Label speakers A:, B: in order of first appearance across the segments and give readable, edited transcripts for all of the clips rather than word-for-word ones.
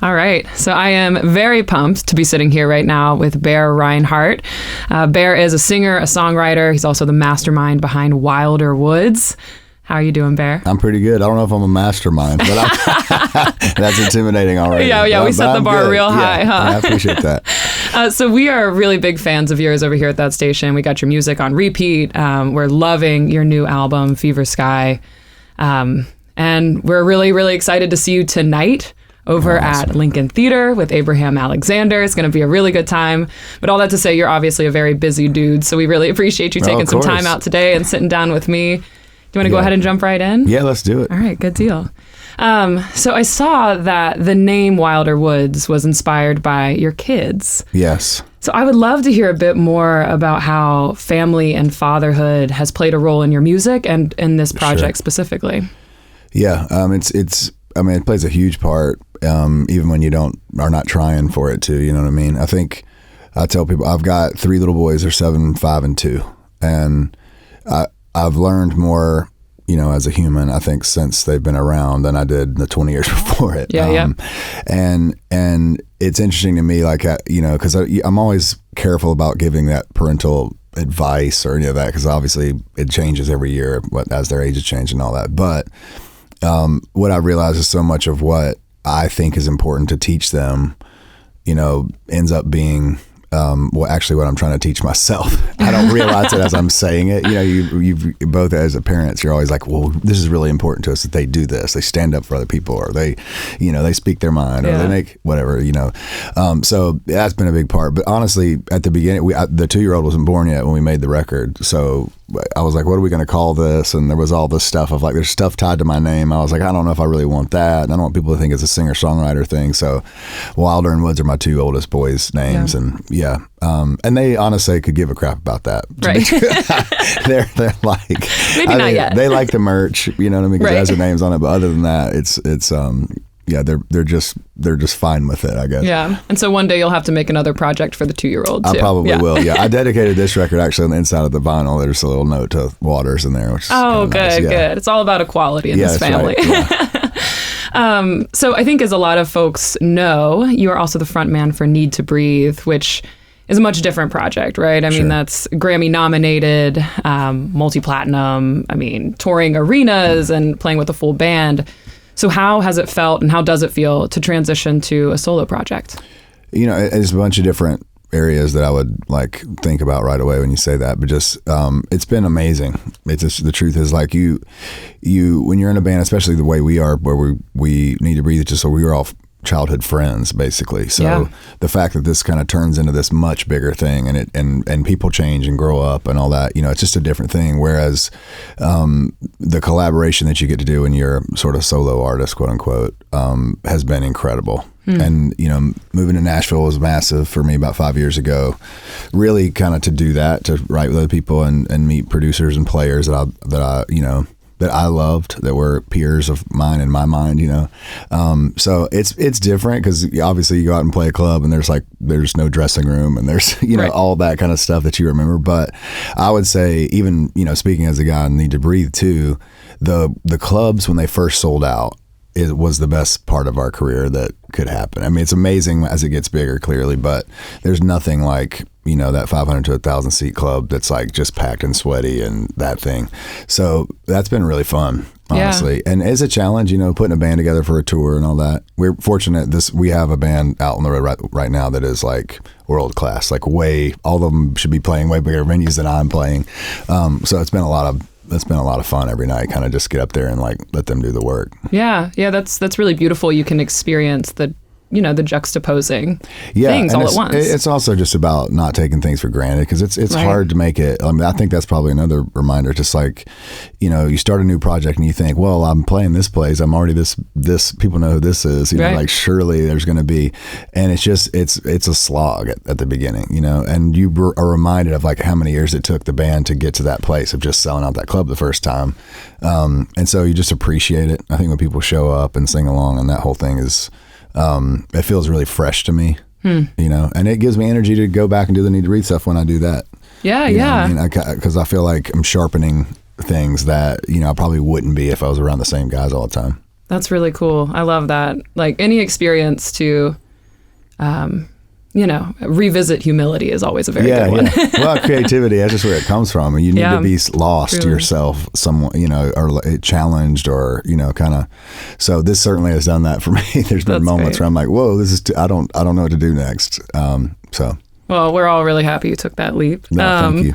A: All right. So I am very pumped to be sitting here right now with Bear Rinehart. Bear is a singer, a songwriter. He's also the mastermind behind Wilder Woods. How are you doing, Bear?
B: I'm pretty good. I don't know if I'm a mastermind, but that's intimidating already.
A: Yeah, we set the bar
B: good.
A: real high, huh?
B: I appreciate that.
A: So we are really big fans of yours over here at that station. We got your music on repeat. We're loving your new album, Fever Sky. And we're really, really excited to see you tonight over at Lincoln Theater with Abraham Alexander. It's going to be a really good time. But all that to say, you're obviously a very busy dude, so we really appreciate you taking some time out today and sitting down with me. Do you want to go ahead and jump right in?
B: Yeah, let's do it.
A: All right, good deal. So I saw that the name Wilder Woods was inspired by your kids.
B: Yes.
A: So I would love to hear a bit more about how family and fatherhood has played a role in your music and in this project specifically.
B: Yeah, it plays a huge part, even when you are not trying for it to, you know what I mean? I think I tell people I've got 3 little boys, they're 7, 5, and 2. And I've learned more, as a human, I think, since they've been around than I did the 20 years before it.
A: Yeah.
B: And it's interesting to me, because I'm always careful about giving that parental advice or any of that, because obviously it changes every year as their ages change and all that. But what I realize is so much of what I think is important to teach them, ends up being actually what I'm trying to teach myself. I don't realize it as I'm saying it. You both as a parents, you're always like, well, this is really important to us that they do this. They stand up for other people, or they speak their mind, or they make whatever, So that's been a big part. But honestly, at the beginning, the 2-year-old wasn't born yet when we made the record. So I was like, what are we going to call this? And there was all this stuff of there's stuff tied to my name. I was like, I don't know if I really want that. And I don't want people to think it's a singer-songwriter thing. So Wilder and Woods are my 2 oldest boys' names. Yeah. And they honestly could give a crap about that.
A: Right.
B: they're like,
A: maybe not yet.
B: They like the merch, you know what I mean? Because it has their names on it. But other than that, it's they're just fine with it, I guess.
A: Yeah. And so one day you'll have to make another project for the 2-year-old too.
B: I probably will. Yeah. I dedicated this record actually on the inside of the vinyl. There's a little note to Waters in there, which is
A: good,
B: nice.
A: Good. It's all about equality in this family.
B: Right. Yeah.
A: So I think, as a lot of folks know, you are also the front man for Need to Breathe, which is a much different project, right? I mean, that's Grammy nominated, multi-platinum, touring arenas and playing with a full band. So how has it felt, and how does it feel to transition to a solo project?
B: It's a bunch of different areas that I would think about right away when you say that, but just it's been amazing. It's just, the truth is, you when you're in a band, especially the way we are, where we Need to Breathe, just so we were all childhood friends, basically. So the fact that this kind of turns into this much bigger thing, and people change and grow up and all that, it's just a different thing. Whereas the collaboration that you get to do when you're sort of solo artist, quote unquote, has been incredible. And moving to Nashville was massive for me about 5 years ago. Really, kind of to do that, to write with other people and meet producers and players that I loved, that were peers of mine in my mind, So it's different, because obviously you go out and play a club and there's no dressing room, and there's, all that kind of stuff that you remember. But I would say, even, speaking as a guy in Need to Breathe too, the clubs, when they first sold out, it was the best part of our career that could happen. It's amazing as it gets bigger, clearly, but there's nothing like, that 500 to 1,000 seat club that's just packed and sweaty and that thing. So that's been really fun, honestly. And it's a challenge, putting a band together for a tour and all that. We're fortunate we have a band out on the road right now that is world class, all of them should be playing way bigger venues than I'm playing. So it's been a lot of fun every night, kind of just get up there and let them do the work.
A: Yeah. That's really beautiful. You can experience the juxtaposing things all at once.
B: It's also just about not taking things for granted, because it's hard to make it. I think that's probably another reminder. Just you start a new project and you think, well, I'm playing this place, I'm already this people know who this is. Surely there's going to be, and it's a slog at the beginning, and you are reminded of how many years it took the band to get to that place of just selling out that club the first time, and so you just appreciate it. I think when people show up and sing along, and that whole thing is. It feels really fresh to me, and it gives me energy to go back and do the Need to Breathe stuff when I do that.
A: Yeah.
B: Because I feel like I'm sharpening things that, I probably wouldn't be if I was around the same guys all the time.
A: That's really cool. I love that. Like any experience to, revisit humility is always a very good one.
B: Yeah. Well, creativity, that's just where it comes from. And you need to be lost
A: truly.
B: yourself, or challenged, or, kind of. So this certainly has done that for me. There's been moments where I'm like, whoa, this is, I don't know what to do next. Well,
A: we're all really happy you took that leap.
B: No, thank you.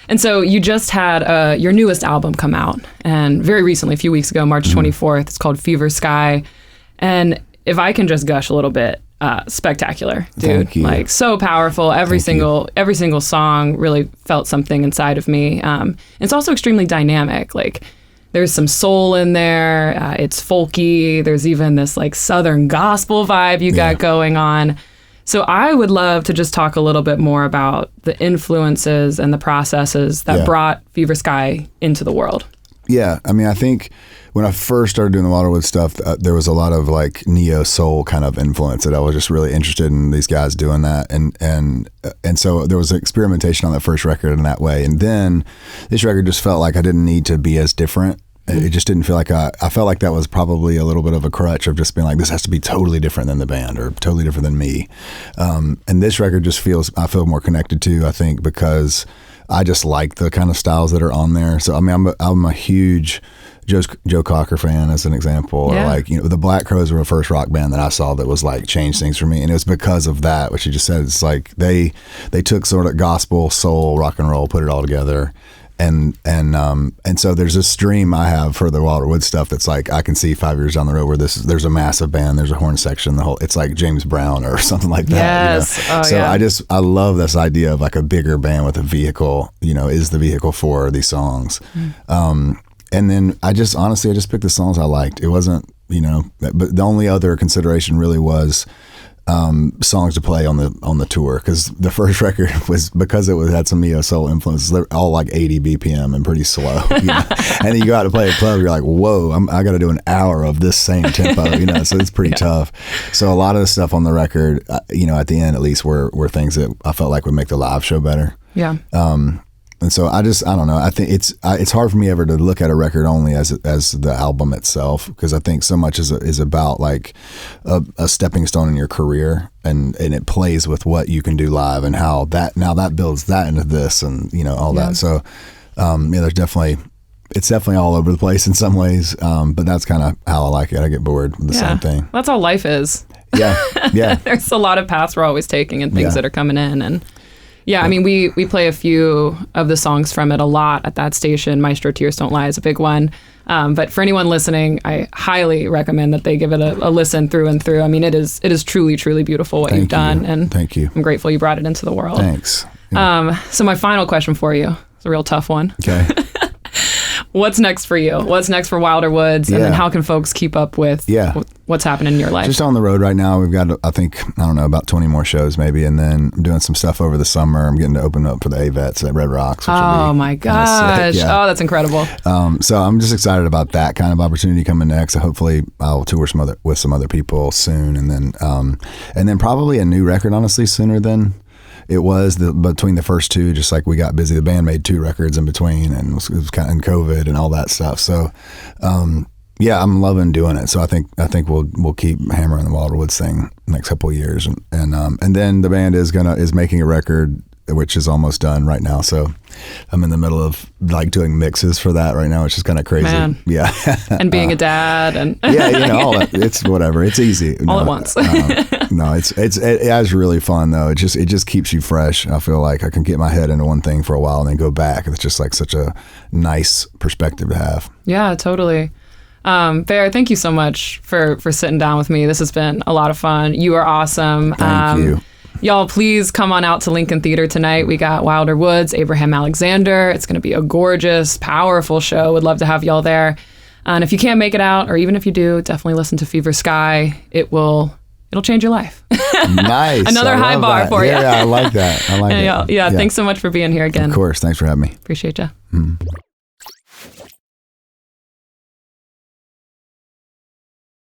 A: And so you just had your newest album come out, and very recently, a few weeks ago, March 24th, it's called Fever Sky. And if I can just gush a little bit, spectacular, dude.
B: Thank you.
A: Like so powerful. Every single song really felt something inside of me. It's also extremely dynamic. Like there's some soul in there. It's folky. There's even this like Southern gospel vibe you got going on. So I would love to just talk a little bit more about the influences and the processes that brought Fever Sky into the world.
B: Yeah. I mean, I think when I first started doing the Waterwood stuff, there was a lot of like neo soul kind of influence that I was just really interested in these guys doing that. And so there was experimentation on that first record in that way. And then this record just felt like I didn't need to be as different. It just didn't feel like I felt like that was probably a little bit of a crutch of just being like, this has to be totally different than the band or totally different than me. And this record just I feel more connected to, I think, because I just like the kind of styles that are on there. So, I mean, I'm a huge Joe Cocker fan, as an example. Or like, the Black Crowes were the first rock band that I saw that was like changed things for me. And it was because of that, what you just said. It's like they took sort of gospel, soul, rock and roll, put it all together. And so there's this dream I have for the Waterwood stuff that's like I can see 5 years down the road where there's a massive band, there's a horn section, it's like James Brown or something like that.
A: Yes.
B: I love this idea of like a bigger band with a vehicle, is the vehicle for these songs. And then I just picked the songs I liked. It wasn't, but the only other consideration really was songs to play on the tour, because the first record was, because it had some neo soul influences, they're all like 80 BPM and pretty slow, and then you go out to play a club, you're like, whoa, I got to do an hour of this same tempo, so it's pretty tough. So a lot of the stuff on the record, at the end at least, were things that I felt like would make the live show better. And so I don't know. I think it's hard for me ever to look at a record only as the album itself, because I think so much is about like a stepping stone in your career, and it plays with what you can do live and how that builds that into this, and all that. So it's definitely all over the place in some ways, but that's kind of how I like it. I get bored with the same thing.
A: That's how life is.
B: Yeah.
A: There's a lot of paths we're always taking and things that are coming in, and I mean, we play a few of the songs from it a lot at that station. Maestro Tears Don't Lie is a big one. But for anyone listening, I highly recommend that they give it a listen through and through. I mean, it is truly, truly beautiful what you've done. And
B: thank you.
A: I'm grateful you brought it into the world.
B: Thanks.
A: So my final question for you, it's a real tough one.
B: Okay.
A: What's next for you? What's next for Wilder Woods? And then how can folks keep up with what's happening in your life?
B: Just on the road right now. We've got, I think, about 20 more shows maybe. And then I'm doing some stuff over the summer. I'm getting to open up for the AVETs at Red Rocks. Which
A: oh my gosh. Oh, that's incredible.
B: So I'm just excited about that kind of opportunity coming next. So hopefully I'll tour with some other people soon. And then probably a new record, honestly, sooner than it was between the first two. Just like we got busy, the band made 2 records in between, and it was kind of in COVID and all that stuff. So, I'm loving doing it. So I think we'll keep hammering the Wilder Woods thing the next couple of years, and then the band is making a record, which is almost done right now. So I'm in the middle of like doing mixes for that right now, which is kind of crazy.
A: Man.
B: Yeah.
A: And being a dad and
B: all that. It's whatever. It's easy.
A: All at once.
B: No, it's really fun though. It just keeps you fresh. I feel like I can get my head into one thing for a while and then go back. It's just like such a nice perspective to have.
A: Yeah, totally. Bear, thank you so much for sitting down with me. This has been a lot of fun. You are awesome.
B: Thank you.
A: Y'all, please come on out to Lincoln Theater tonight. We got Wilder Woods, Abraham Alexander. It's going to be a gorgeous, powerful show. Would love to have y'all there. And if you can't make it out, or even if you do, definitely listen to Fever Sky. It'll change your life.
B: Nice.
A: Another high bar
B: that.
A: for you.
B: Yeah, I like that. I like it.
A: Yeah, thanks so much for being here again.
B: Of course. Thanks for having me.
A: Appreciate you.